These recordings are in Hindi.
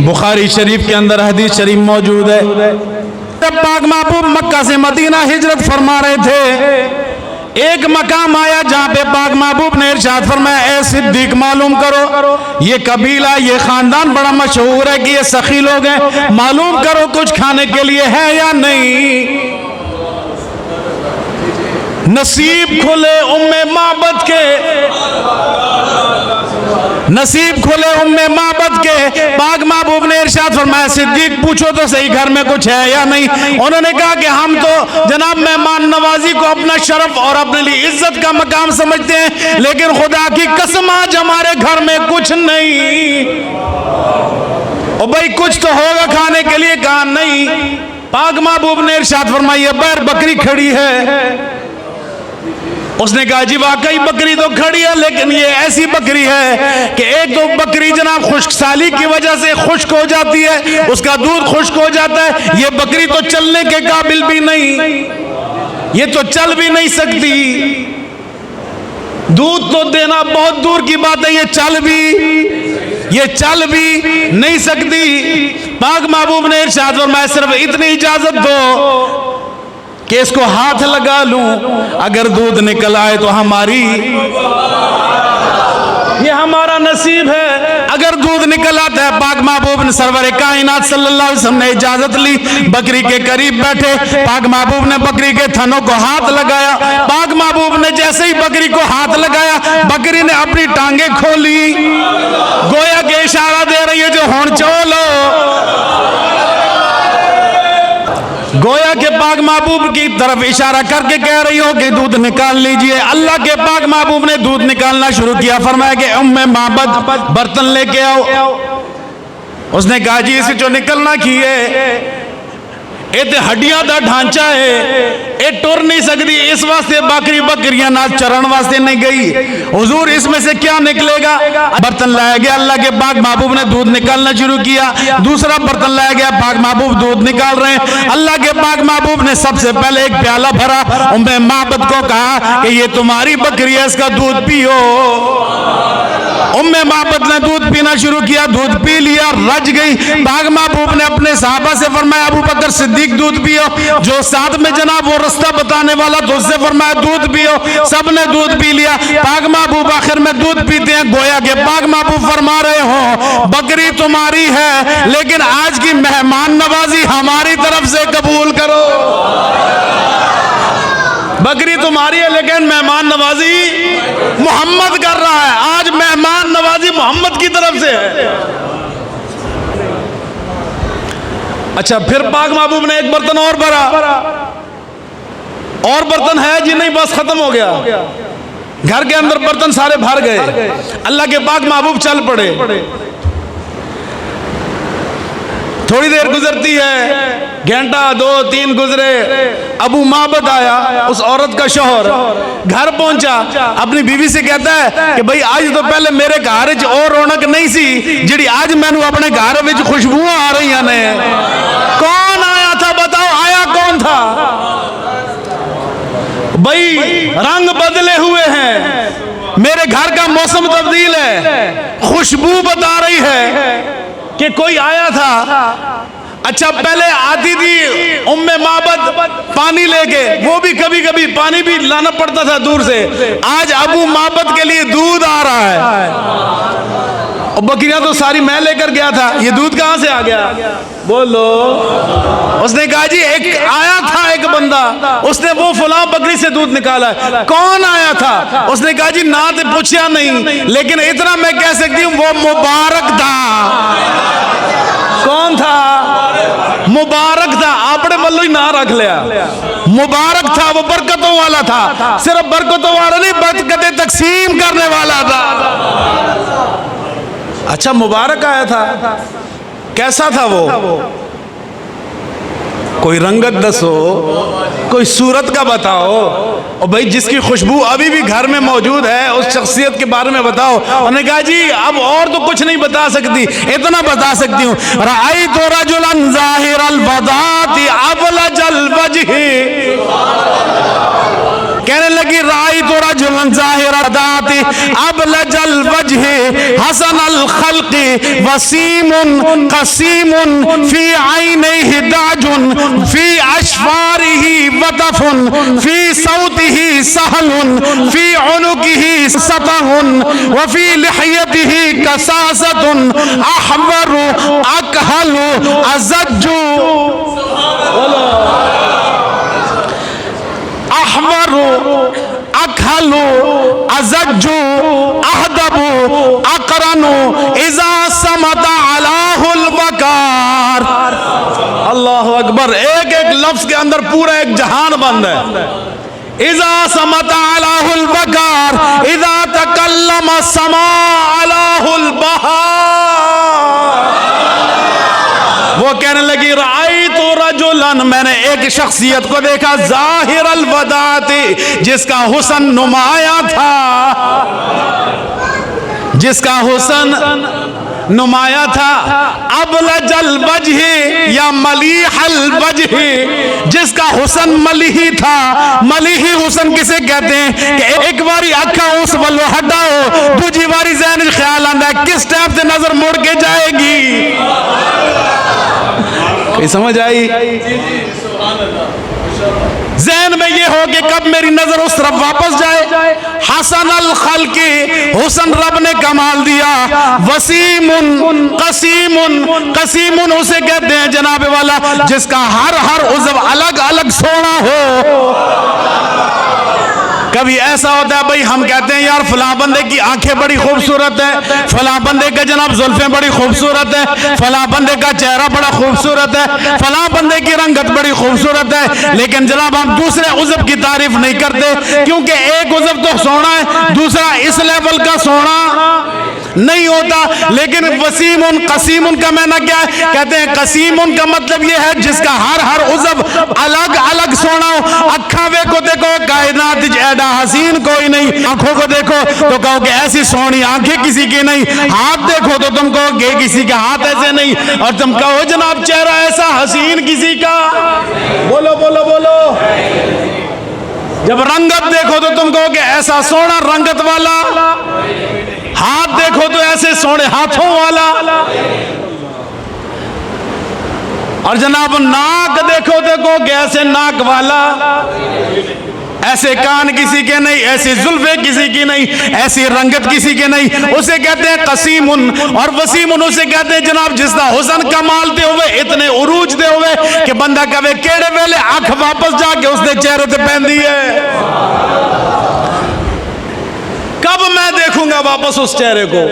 बुखारी शरीफ के अंदर हदीस शरीफ मौजूद है। जब पाक महबूब मक्का से मदीना हिजरत फरमा रहे थे, एक मकाम आया जहां पे पाक महबूब ने इरशाद फरमाया, ए सिद्दीक मालूम करो ये कबीला ये खानदान बड़ा मशहूर है कि ये सखी लोग हैं, मालूम करो कुछ खाने के लिए है या नहीं। नसीब खुले उम्मे माबद के, नसीब खुले उम्मे माबद के, पाक महबूब ने इरशाद फरमाया, सिद्दीक पूछो तो सही घर में कुछ है या नहीं। उन्होंने कहा कि हम तो जनाब मेहमान नवाजी को अपना शरफ और अपने लिए इज्जत का मकाम समझते हैं, लेकिन खुदा की कसम आज हमारे घर में कुछ नहीं। और भाई कुछ तो होगा खाने के लिए, कहा नहीं। पाक महबूब ने इरशाद फरमाया, बैर बकरी खड़ी है। उसने कहा जी वाकई बकरी तो खड़ी है, लेकिन ये ऐसी बकरी है कि एक तो बकरी जनाब खुश्कसाली की वजह से खुश्क हो जाती है, उसका दूध खुश्क हो जाता है। ये बकरी तो चलने के काबिल भी नहीं, ये तो चल भी नहीं सकती, दूध तो देना बहुत दूर की बात है, ये चल भी नहीं सकती। पाक महबूब ने इरशाद फरमाया, सिर्फ इतनी इजाजत दो कि इसको हाथ लगा लूं, अगर दूध निकल आए तो ये हमारा नसीब है। अगर दूध निकल आता है, पाक महबूब ने सरवर कायनात सल्लल्लाहु अलैहि वसल्लम ने इजाजत ली, बकरी के करीब बैठे, पाक महबूब ने बकरी के थनों को हाथ लगाया। पाक महबूब ने जैसे ही बकरी को हाथ लगाया, बकरी ने अपनी टांगे खोली, गोया के इशारा दे रही है जो होन चोलो, गोया के पाक महबूब की तरफ इशारा करके कह रही हो कि दूध निकाल लीजिए। अल्लाह के पाक महबूब ने दूध निकालना शुरू किया। फरमाया कि उम्मे माबद बर्तन लेके आओ। उसने कहा जी इसे जो निकलना की है, ये तो हड्डियां का ढांचा है, ये टुर नहीं सकती, इस वास्ते बकरियां ना चरण वास्ते नहीं गई। हुजूर इसमें से क्या निकलेगा? बर्तन लाया गया, अल्लाह के पाक महबूब ने दूध निकालना शुरू किया। दूसरा बर्तन लाया गया, पाक महबूब दूध निकाल रहे हैं। अल्लाह के पाक महबूब ने सबसे पहले एक प्याला भरा, उम्मे माबद को कहा कि ये तुम्हारी बकरी है, इसका दूध पियो। उम्मे माबद ने दूध पीना शुरू किया, दूध पी लिया, रज गई। पाक महबूब ने अपने साहबा से फरमाया, अबू बकर सिद्दीक दूध पियो। जो साथ में जनाब वो रास्ता बताने वाला तो उससे फरमाया दूध पियो। सबने दूध पी लिया। पाक महबूब आखिर में दूध पीते हैं, गोया के पाक महबूब फरमा रहे हो बकरी तुम्हारी है, लेकिन आज की मेहमान नवाजी हमारी तरफ से कबूल करो। बकरी तुम्हारी है, लेकिन मेहमान नवाजी मोहम्मद कर रहा है। आज मेहमान नवाजी मोहम्मद की तरफ से है। अच्छा, फिर पाक महबूब ने एक बर्तन और भरा, और बर्तन है जी नहीं, बस खत्म हो गया। घर के अंदर बर्तन सारे भर गए। अल्लाह के पाक महबूब चल पड़े। थोड़ी देर गुजरती है, घंटा 2-3 गुजरे, अबू माबद आया, उस औरत का शौहर, घर पहुंचा, अपनी बीवी से कहता है कि भाई आज तो पहले मेरे घर च और रौनक नहीं सी जिहड़ी आज मैनू अपने घर विच खुशबू आ रही ने। कौन आया था बताओ, आया कौन था? भाई रंग बदले हुए हैं, मेरे घर का मौसम तब्दील है, खुशबू बता रही है कि कोई आया था। अच्छा, पहले आती थी उम्मे माबद पानी लेके, वो भी कभी कभी पानी भी लाना पड़ता था दूर से। आज अबू माबद के लिए दूध आ रहा है, और बकरियां तो सारी मैं लेकर गया था, ये दूध कहां से आ गया? बोलो। उसने कहा जी एक आया था एक बंदा, उसने वो फलां बकरी से दूध निकाला। कौन आया था? उसने कहा जी ना तो पूछा नहीं, लेकिन इतना मैं कह सकती हूँ वो मुबारक था। कौन था? मुबारक था। आपने मल्लो ही ना रख लिया, मुबारक था, वो बरकतों वाला था। सिर्फ बरकतों वाला नहीं, बरकतें तकसीम करने वाला था। अच्छा, मुबारक आया था, कैसा था वो? कोई रंगत दसो, कोई सूरत का बताओ। और भाई जिसकी खुशबू अभी भी घर में मौजूद है, उस शख्सियत के बारे में बताओ। उन्होंने कहा जी अब और तो कुछ नहीं बता सकती, इतना बता सकती हूँ, राई तो रजुलन ज़ाहिरल वदाती अबलजल वजही, कहने लगी राई तो रजुलन ज़ाहिर दाती अबलजल वजह हसन अल खल्क़ी वसीमुन कसीमुन फी ऐनैहि दाजुन फी अशफारिही वतफुन फी सौतिही सहलुन फी उनुकिही सतहुन व फी लिहयतिही कसासतुन अहमरु अकहलु अज़ज्जु अहमरु अकहलु अज़ज्जु अहदबु अकरनु इज़ा समता अलाहुल वकार। अल्लाहु अकबर। एक एक लफ्ज के अंदर पूरा एक जहान बंद है। इज़ा समता अलाहुल वकार इज़ा तकल्लम समा अलाहुल बहार। वो कहने लगी राई तो रजुलन, मैंने एक शख्सियत को देखा ज़ाहिर अल वदाती, जिसका हुस्न नुमाया था, जिसका हुस्न नुमाया था। अबलजल वजह या मलीहल वजह, जिसका हुस्न मलीही था। मलीही हुस्न किसे कहते हैं कि एक बारी अखा उस वालों हटाओ, दूसरी बारी ज़हन ख्याल आंदा है किस टाइप से नजर मुड़ के जाएगी। समझ आई? ज़हन में ये हो कि कब मेरी नजर उस तरफ वापस जाए। हसन अल खल्क़ी, हुस्न रब ने कमाल दिया। वसीमुन कसीमुन, कसीमुन उसे कहते हैं जनाब वाला जिसका हर उज़्व अलग अलग सोना हो। कभी ऐसा होता है भाई, हम कहते हैं यार फलां बंदे की आंखें बड़ी खूबसूरत है, फलां बंदे का जनाब जुल्फें बड़ी खूबसूरत है, फलां बंदे का चेहरा बड़ा खूबसूरत है, फलां बंदे की रंगत बड़ी खूबसूरत है, लेकिन जनाब हम दूसरे उज़्व की तारीफ नहीं करते, क्योंकि एक उज़्व तो सोना है, दूसरा इस लेवल का सोना नहीं होता। लेकिन वसीमुन कसीमुन का माना क्या है? कहते हैं कसीमुन का मतलब यह है जिसका हर उज़्व अलग अलग सोना हो। अखा को देखो कायनात ऐडा हसीन कोई नहीं, आंखों को देखो तो कहो कि ऐसी सोहनी आंखें किसी की नहीं, हाथ देखो तो तुम कहो कि किसी के हाथ ऐसे नहीं, और तुम कहो जनाब चेहरा ऐसा हसीन किसी का, बोलो बोलो बोलो। जब रंगत देखो तो तुम कहो कि ऐसा सोना रंगत वाला, हाथ देखो तो ऐसे सोने हाथों वाला, और जनाब नाक देखो तो कहो कि ऐसे नाक वाला, ऐसे कान किसी के नहीं, ऐसी जुल्फे किसी की नहीं, ऐसी रंगत किसी के नहीं। उसे कहते हैं कसीमुन। और वसीमुन उसे कहते हैं जनाब जिसका हुस्न कमाल दे हुए, इतने उरूज दे हुए कि बंदा कहे केड़े वेले आंख वापस जाके उसके चेहरे पे पहनती है, कब मैं देखूंगा वापस उस चेहरे को।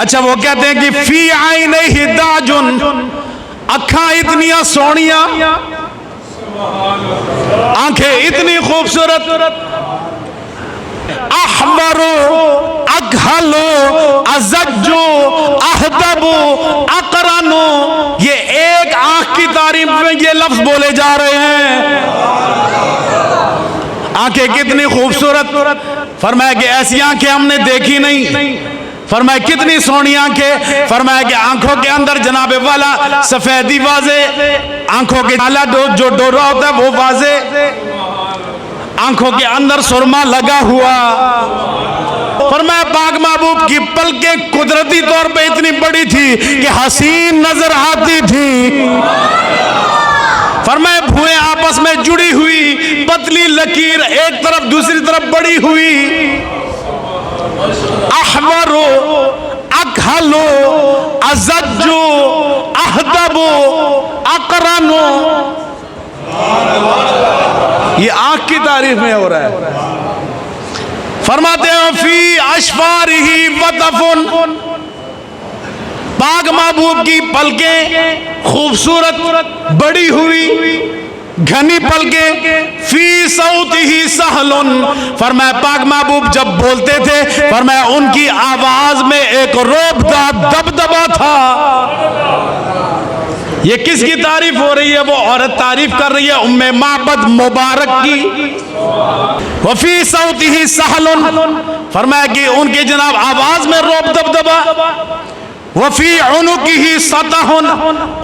अच्छा, वो कहते हैं कि फी ऐनैहि दाजुन, अखा इतनी सोनिया, आंखें इतनी खूबसूरत। अहमरु अकहलु अज़ज्जु अहदबु अकरनु, ये एक आंख की तारीफ में ये लफ्ज बोले जा रहे हैं। आंखें कितनी खूबसूरत, फरमाया कि ऐसी आंखें हमने देखी नहीं। फरमाया कितनी सोहनी आंखें, फरमाया कि आंखों के अंदर जनाबे वाला सफेदी वाजे, आंखों के काला जो डोरा होता है वो वाजे, आंखों के अंदर सुरमा लगा हुआ। फरमाया पाक महबूब की पलकें कुदरती तौर पे इतनी बड़ी थी कि हसीन नजर आती थी। फरमाया भुएं आपस में जुड़ी हुई, पतली लकीर एक तरफ दूसरी तरफ बड़ी हुई। अहमरु अकहलु अज़ज्जु अहदबु अकरनु, ये आंख की तारीफ में हो रहा है। फरमाते हैं फी अशफारिही वतफुन, पाक महबूब की पलकें खूबसूरत बड़ी हुई घनी पलकें। फी सौतिही सहलुन, फरमाया पाक महबूब जब बोलते थे फरमाया उनकी आवाज में एक रोबदा दबदबा था। ये किसकी तारीफ हो रही है? वो औरत तारीफ कर रही है उम्मे माबद मुबारक की। वफी सौतिही सहलुन, फरमाया कि उनके जनाब आवाज में रोब दबदबा। वफी उनुकिही सतहुन,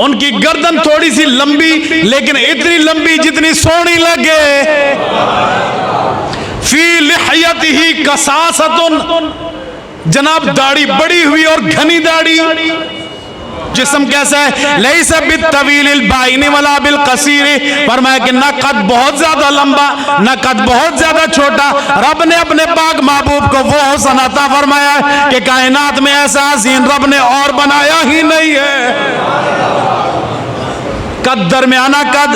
उनकी गर्दन थोड़ी सी लंबी लेकिन इतनी लंबी जितनी सोनी लगे। फी लिहयतिही कसासतुन, जनाब दाढ़ी बड़ी हुई और घनी दाढ़ी। जिस्म कैसा है? लैसा बित्तवीलिल बाइनी वला बिल कसीरी, फरमाया कि न कद बहुत ज्यादा लंबा न कद बहुत ज्यादा छोटा। रब ने अपने पाक महबूब को वो हुस्न अता फरमाया कि कायनात में ऐसा हसीन रब ने और बनाया ही नहीं है। कद दरमियाना कद,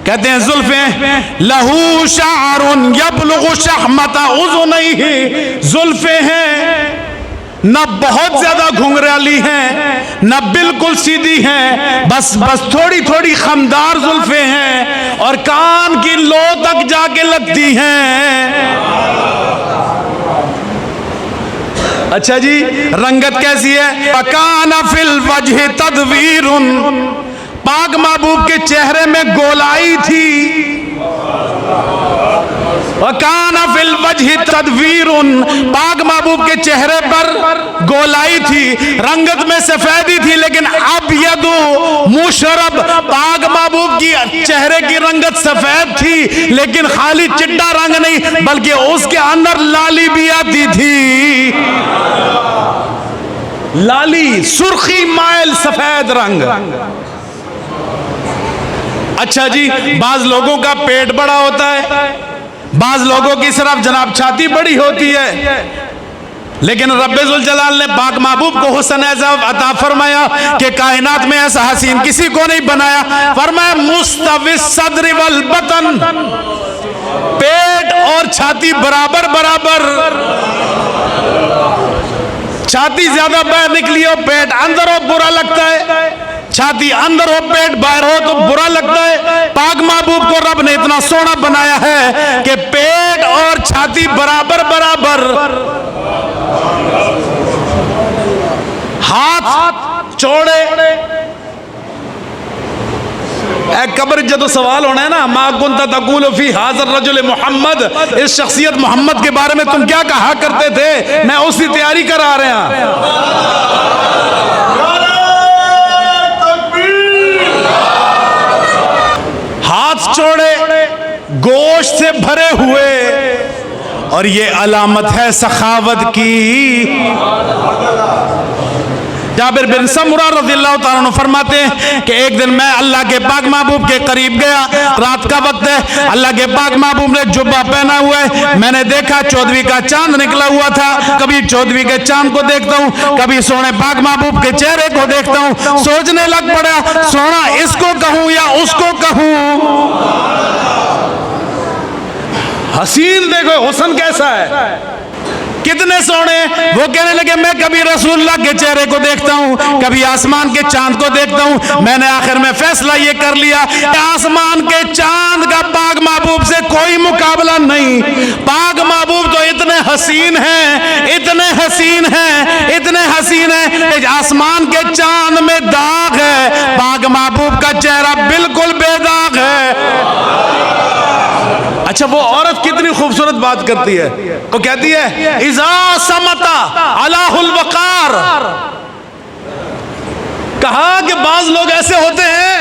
कहते हैं जुल्फे लहू शारुन यबलुगु शहमता उज़ुनैहि, जुल्फे हैं न बहुत ज्यादा घुंघराली हैं न बिल्कुल सीधी हैं, बस थोड़ी थोड़ी खमदार जुल्फे हैं और कान की लो तक जाके लगती हैं। अच्छा जी, रंगत कैसी है? फकाना फिल वजह तदवीरुन, पाक महबूब के चेहरे में गोलाई थी। वकाना फिल वजह तदवीरुन, पाक महबूब के चेहरे पर गोलाई थी, रंगत में सफेदी थी लेकिन अब यदु मुशरब, पाक महबूब की चेहरे की रंगत सफेद थी लेकिन खाली चिट्टा रंग नहीं बल्कि उसके अंदर लाली भी आती थी। लाली, सुर्खी माइल सफेद रंग। अच्छा जी, बाज लोगों का पेट बड़ा होता है, बाज लोगों की सिर्फ जनाब छाती बड़ी होती है, लेकिन रब्बुल जलाल ने पाक महबूब को हुस्न ऐसा अता फरमाया कि कायनात में ऐसा हसीन किसी को नहीं बनाया। फरमाया मुस्तविस सद्र वल बतन, पेट और छाती बराबर बराबर। छाती ज्यादा बाहर निकली हो, पेट अंदर हो, बुरा लगता है। छाती अंदर हो, पेट बाहर हो तो बुरा लगता है। पाक महबूब को रब ने इतना सोना बनाया है कि पेट और छाती बराबर बराबर। हाथ चौड़े। कब्र जब सवाल होना है ना, मा कुंता तकूल फी हाज़र रजुल मोहम्मद, इस शख्सियत मोहम्मद के बारे में तुम क्या कहा करते थे, मैं उसकी तैयारी करा रहे हैं। हाथ चौड़े, गोश्त से भरे हुए, और ये अलामत है सखावत की। जाबिर बिन समुरा रज़ियल्लाहु ताला अन्हु फरमाते हैं कि एक दिन मैं अल्लाह के पाक महबूब के करीब गया, रात का वक्त है, अल्लाह के पाक महबूब ने जुब्बा पहना हुआ है। मैंने देखा 14वीं का चांद निकला हुआ था। कभी 14वीं के चांद को देखता हूँ, कभी सोने पाक महबूब के चेहरे को देखता हूँ। सोचने लग पड़ा, सोना इसको कहूँ या उसको कहूँ। हसीन देखो हुस्न कैसा है, कितने सोने। वो कहने लगे मैं कभी रसूलुल्लाह के चेहरे को देखता हूँ, कभी आसमान के चांद को देखता हूँ। मैंने आखिर में फैसला ये कर लिया कि आसमान के चांद का पाक महबूब से कोई मुकाबला नहीं। पाक महबूब तो इतने हसीन हैं, इतने हसीन हैं, इतने हसीन हैं कि आसमान के चांद में दाग है, पाक महबूब का चेहरा बिल्कुल बेदाग है। अच्छा, वो औरत कितनी खूबसूरत बात करती है, वो कहती है इज़ा समता अलाहुल वकार। कहा कि बाज लोग ऐसे होते हैं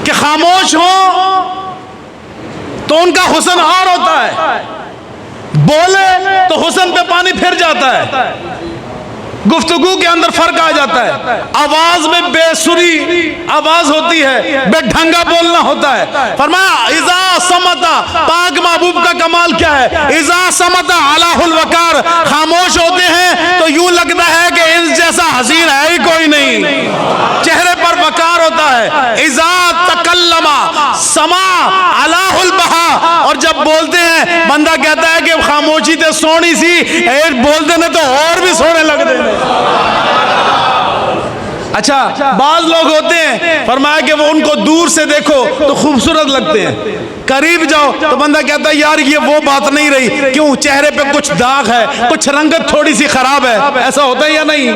कि खामोश हो तो उनका हुस्न और होता है, बोले तो हुस्न पे पानी फिर जाता है, गुफ्तगू के अंदर फर्क आ जाता है, आवाज में बेसुरी आवाज होती है, बेढंगा बोलना होता है। फरमाया इज़ा समता, पाक महबूब का कमाल क्या है, इज़ा समता अलाहुल वकार, खामोश होते हैं तो यूं लगता है कि इन जैसा हसीन है ही कोई नहीं, चेहरे पर वकार होता है। इज़ा तकल्लमा समा अलाहुल बहा, और जब बोलते हैं बंदा कहता है कि खामोशी थे सोनी सी, बोलते ना तो और भी सोने लगते हैं। अच्छा, बाज लोग होते हैं, फरमाया कि वो उनको दूर से देखो तो खूबसूरत लगते हैं, करीब जाओ तो बंदा कहता है यार ये वो बात नहीं रही, क्यों, चेहरे पे कुछ दाग है, कुछ रंगत थोड़ी सी खराब है। ऐसा होता है या नहीं?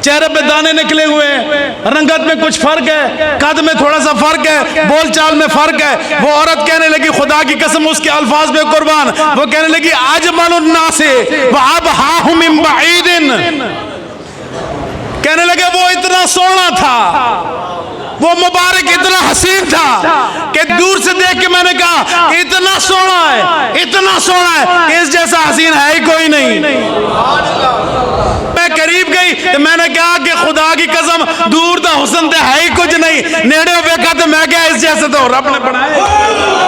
चेहरे पे दाने निकले हुए हैं, रंगत में कुछ फर्क है, कद में थोड़ा सा फर्क है, बोलचाल में फर्क है। वो औरत कहने लगी, खुदा की कसम उसके अल्फाज पे कुर्बान, वो कहने लगी अजमलुन नासे व अबहाहु मिन बईदिन, इतना सोना था, वो मुबारक इतना हसीन था कि दूर से देख के मैंने कहा कि इतना सोना है, इतना सोना है कि इस जैसा हसीन है ही कोई नहीं। मैं करीब गई तो मैंने कहा कि खुदा की कसम दूर दा हुस्न तो है ही कुछ नहीं, नेड़े देखा तो मैं क्या इस जैसे तो रब ने बनाया।